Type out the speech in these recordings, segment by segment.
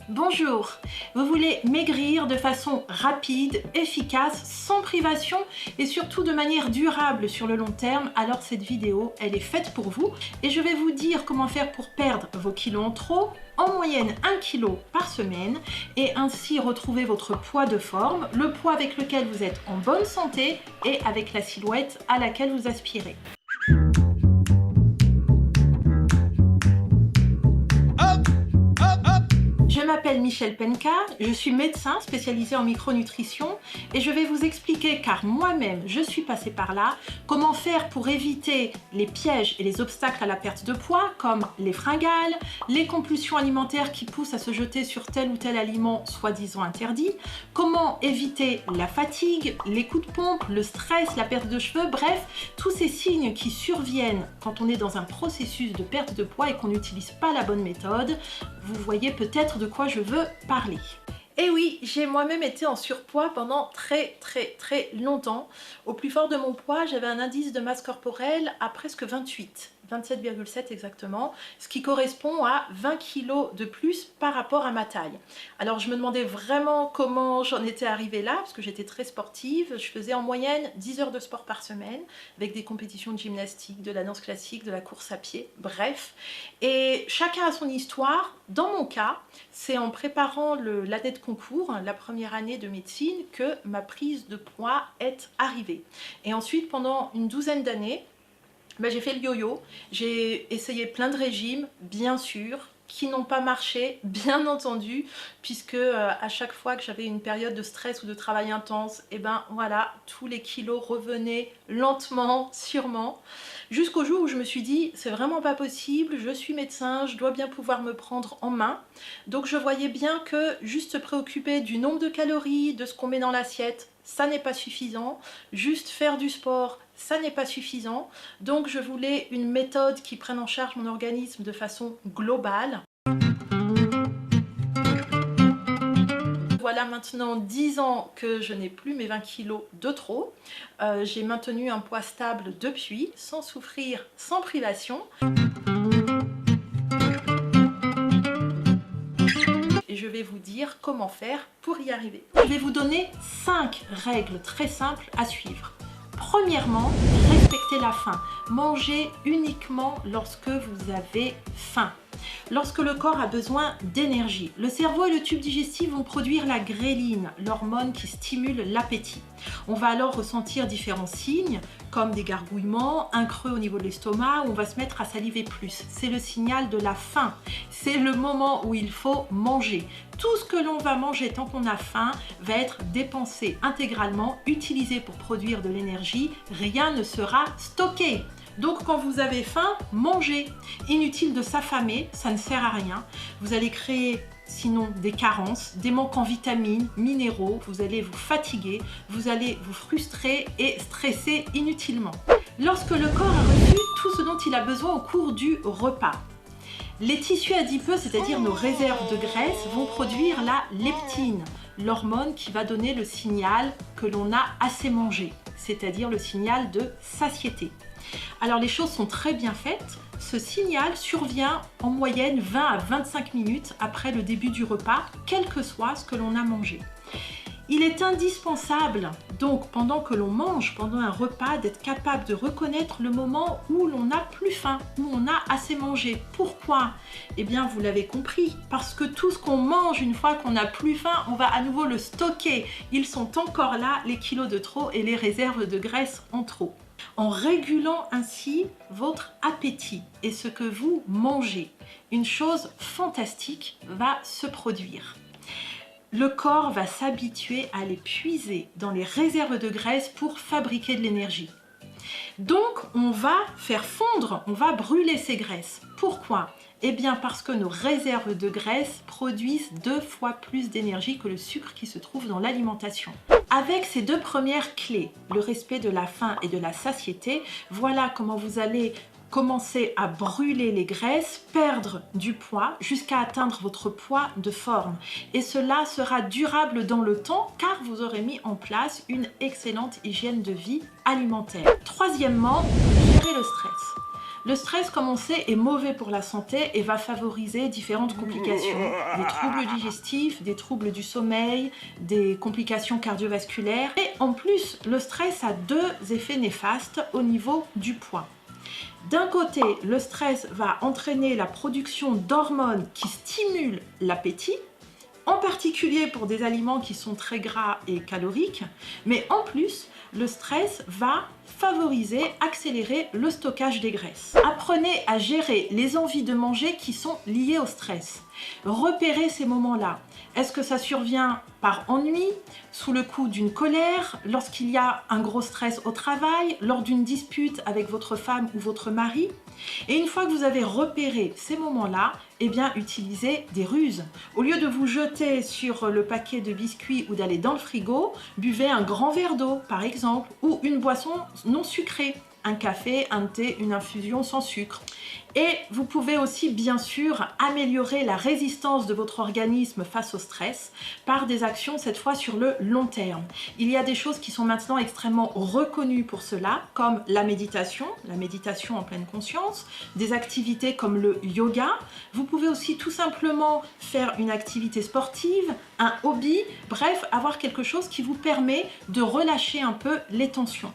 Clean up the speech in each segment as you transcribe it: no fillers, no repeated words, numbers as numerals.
Bonjour, vous voulez maigrir de façon rapide, efficace, sans privation et surtout de manière durable sur le long terme? Alors cette vidéo, elle est faite pour vous et je vais vous dire comment faire pour perdre vos kilos en trop, en moyenne 1 kg par semaine et ainsi retrouver votre poids de forme, le poids avec lequel vous êtes en bonne santé et avec la silhouette à laquelle vous aspirez. Je m'appelle Michèle Penka, je suis médecin spécialisé en micronutrition et je vais vous expliquer, car moi-même je suis passée par là, comment faire pour éviter les pièges et les obstacles à la perte de poids comme les fringales, les compulsions alimentaires qui poussent à se jeter sur tel ou tel aliment soi-disant interdit, comment éviter la fatigue, les coups de pompe, le stress, la perte de cheveux, bref, tous ces signes qui surviennent quand on est dans un processus de perte de poids et qu'on n'utilise pas la bonne méthode. Vous voyez peut-être de quoi je veux parler. Et oui, j'ai moi-même été en surpoids pendant très longtemps. Au plus fort de mon poids, j'avais un indice de masse corporelle à presque 28. 27,7 exactement, ce qui correspond à 20 kg de plus par rapport à ma taille. Alors je me demandais vraiment comment j'en étais arrivée là, parce que j'étais très sportive. Je faisais en moyenne 10 heures de sport par semaine, avec des compétitions de gymnastique, de la danse classique, de la course à pied, bref. Et chacun a son histoire. Dans mon cas, c'est en préparant l'année de concours, la première année de médecine, que ma prise de poids est arrivée. Et ensuite, pendant une douzaine d'années, j'ai fait le yo-yo, j'ai essayé plein de régimes, bien sûr, qui n'ont pas marché, bien entendu, puisque à chaque fois que j'avais une période de stress ou de travail intense, et ben voilà, tous les kilos revenaient lentement, sûrement, jusqu'au jour où je me suis dit, c'est vraiment pas possible, je suis médecin, je dois bien pouvoir me prendre en main. Donc je voyais bien que juste se préoccuper du nombre de calories, de ce qu'on met dans l'assiette, ça n'est pas suffisant. Juste faire du sport, ça n'est pas suffisant. Donc je voulais une méthode qui prenne en charge mon organisme de façon globale. Voilà maintenant 10 ans que je n'ai plus mes 20 kilos de trop. J'ai maintenu un poids stable depuis, sans souffrir, sans privation. Et je vais vous dire comment faire pour y arriver. Je vais vous donner 5 règles très simples à suivre. Premièrement, respectez la faim. Mangez uniquement lorsque vous avez faim. Lorsque le corps a besoin d'énergie, le cerveau et le tube digestif vont produire la gréline, l'hormone qui stimule l'appétit. On va alors ressentir différents signes, comme des gargouillements, un creux au niveau de l'estomac, où on va se mettre à saliver plus. C'est le signal de la faim. C'est le moment où il faut manger. Tout ce que l'on va manger tant qu'on a faim va être dépensé intégralement, utilisé pour produire de l'énergie. Rien ne sera stocké. Donc quand vous avez faim, mangez. Inutile de s'affamer, ça ne sert à rien. Vous allez créer sinon des carences, des manques en vitamines, minéraux, vous allez vous fatiguer, vous allez vous frustrer et stresser inutilement. Lorsque le corps a reçu tout ce dont il a besoin au cours du repas, les tissus adipeux, c'est-à-dire nos réserves de graisse, vont produire la leptine, l'hormone qui va donner le signal que l'on a assez mangé, c'est-à-dire le signal de satiété. Alors les choses sont très bien faites. Ce signal survient en moyenne 20 à 25 minutes après le début du repas, quel que soit ce que l'on a mangé. Il est indispensable, donc pendant que l'on mange, pendant un repas, d'être capable de reconnaître le moment où l'on n'a plus faim, où on a assez mangé. Pourquoi? Eh bien, vous l'avez compris, parce que tout ce qu'on mange une fois qu'on n'a plus faim, on va à nouveau le stocker. Ils sont encore là, les kilos de trop et les réserves de graisse en trop. En régulant ainsi votre appétit et ce que vous mangez, une chose fantastique va se produire. Le corps va s'habituer à les puiser dans les réserves de graisse pour fabriquer de l'énergie. Donc on va faire fondre, on va brûler ces graisses. Pourquoi? Eh bien parce que nos réserves de graisse produisent 2 fois plus d'énergie que le sucre qui se trouve dans l'alimentation. Avec ces 2 premières clés, le respect de la faim et de la satiété, voilà comment vous allez commencer à brûler les graisses, perdre du poids jusqu'à atteindre votre poids de forme. Et cela sera durable dans le temps car vous aurez mis en place une excellente hygiène de vie alimentaire. Troisièmement, gérer le stress. Le stress, comme on sait, est mauvais pour la santé et va favoriser différentes complications, des troubles digestifs, des troubles du sommeil, des complications cardiovasculaires. Et en plus, le stress a deux effets néfastes au niveau du poids. D'un côté, le stress va entraîner la production d'hormones qui stimulent l'appétit, en particulier pour des aliments qui sont très gras et caloriques, mais en plus, le stress va favoriser, accélérer le stockage des graisses. Apprenez à gérer les envies de manger qui sont liées au stress. Repérez ces moments-là. Est-ce que ça survient par ennui, sous le coup d'une colère, lorsqu'il y a un gros stress au travail, lors d'une dispute avec votre femme ou votre mari? Et une fois que vous avez repéré ces moments-là, eh bien, utilisez des ruses. Au lieu de vous jeter sur le paquet de biscuits ou d'aller dans le frigo, buvez un grand verre d'eau, par exemple, ou une boisson non sucrée. Un café, un thé, une infusion sans sucre. Et vous pouvez aussi bien sûr améliorer la résistance de votre organisme face au stress par des actions cette fois sur le long terme. Il y a des choses qui sont maintenant extrêmement reconnues pour cela, comme la méditation en pleine conscience, des activités comme le yoga. Vous pouvez aussi tout simplement faire une activité sportive, un hobby, bref, avoir quelque chose qui vous permet de relâcher un peu les tensions.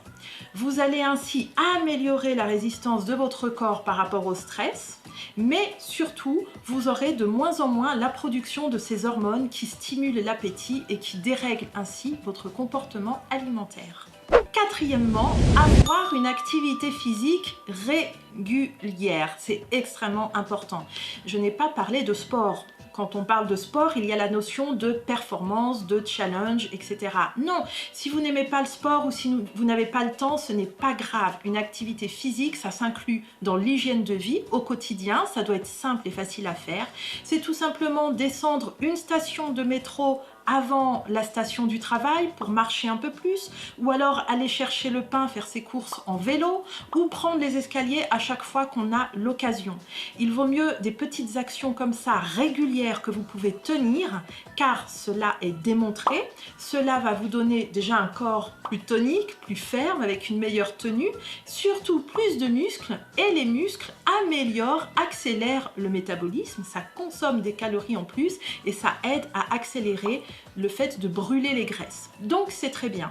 Vous allez ainsi améliorer la résistance de votre corps par rapport au stress, mais surtout, vous aurez de moins en moins la production de ces hormones qui stimulent l'appétit et qui dérèglent ainsi votre comportement alimentaire. Quatrièmement, avoir une activité physique régulière. C'est extrêmement important. Je n'ai pas parlé de sport. Quand on parle de sport, il y a la notion de performance, de challenge, etc. Non, si vous n'aimez pas le sport ou si vous n'avez pas le temps, ce n'est pas grave. Une activité physique, ça s'inclut dans l'hygiène de vie au quotidien. Ça doit être simple et facile à faire. C'est tout simplement descendre une station de métro avant la station du travail pour marcher un peu plus, ou alors aller chercher le pain, faire ses courses en vélo, ou prendre les escaliers à chaque fois qu'on a l'occasion. Il vaut mieux des petites actions comme ça régulières que vous pouvez tenir, car cela est démontré. Cela va vous donner déjà un corps plus tonique, plus ferme, avec une meilleure tenue, surtout plus de muscles, et les muscles améliorent, accélèrent le métabolisme, ça consomme des calories en plus et ça aide à accélérer le fait de brûler les graisses. Donc c'est très bien.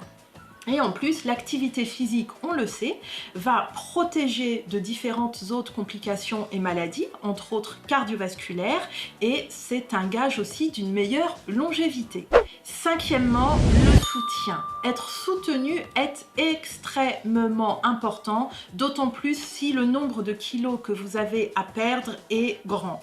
Et en plus, l'activité physique, on le sait, va protéger de différentes autres complications et maladies, entre autres cardiovasculaires, et c'est un gage aussi d'une meilleure longévité. Cinquièmement, le soutien. Être soutenu est extrêmement important, d'autant plus si le nombre de kilos que vous avez à perdre est grand.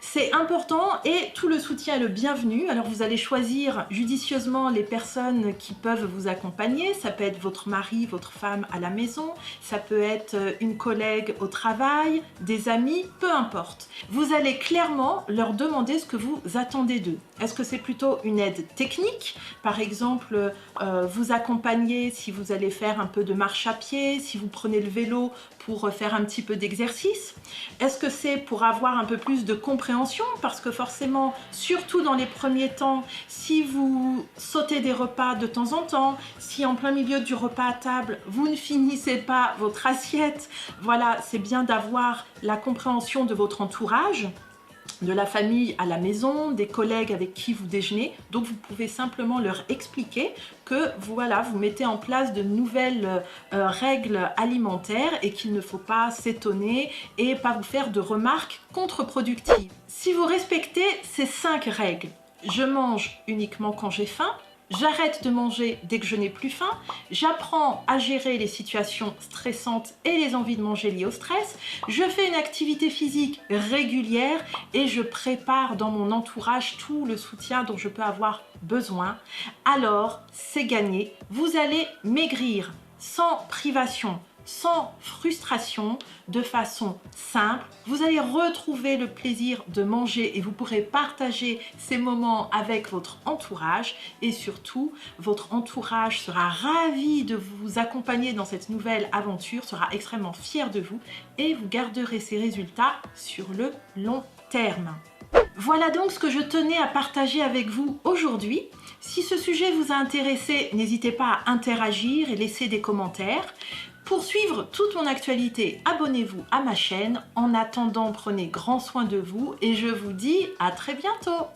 C'est important et tout le soutien est le bienvenu. Alors vous allez choisir judicieusement les personnes qui peuvent vous accompagner. Ça peut être votre mari, votre femme à la maison, ça peut être une collègue au travail, des amis, peu importe. Vous allez clairement leur demander ce que vous attendez d'eux. Est-ce que c'est plutôt une aide technique? Par exemple, vous accompagner si vous allez faire un peu de marche à pied, si vous prenez le vélo pour faire un petit peu d'exercice? Est-ce que c'est pour avoir un peu plus de compréhension? Parce que forcément, surtout dans les premiers temps, si vous sautez des repas de temps en temps, si en plein milieu du repas à table, vous ne finissez pas votre assiette, voilà, c'est bien d'avoir la compréhension de votre entourage, de la famille à la maison, des collègues avec qui vous déjeunez. Donc vous pouvez simplement leur expliquer que voilà, vous mettez en place de nouvelles règles alimentaires et qu'il ne faut pas s'étonner et pas vous faire de remarques contre-productives. Si vous respectez ces 5 règles, je mange uniquement quand j'ai faim, j'arrête de manger dès que je n'ai plus faim, j'apprends à gérer les situations stressantes et les envies de manger liées au stress, je fais une activité physique régulière et je prépare dans mon entourage tout le soutien dont je peux avoir besoin, alors c'est gagné, vous allez maigrir sans privation, sans frustration, de façon simple. Vous allez retrouver le plaisir de manger et vous pourrez partager ces moments avec votre entourage et surtout, votre entourage sera ravi de vous accompagner dans cette nouvelle aventure, sera extrêmement fier de vous et vous garderez ces résultats sur le long terme. Voilà donc ce que je tenais à partager avec vous aujourd'hui. Si ce sujet vous a intéressé, n'hésitez pas à interagir et laisser des commentaires. Pour suivre toute mon actualité, abonnez-vous à ma chaîne. En attendant, prenez grand soin de vous et je vous dis à très bientôt.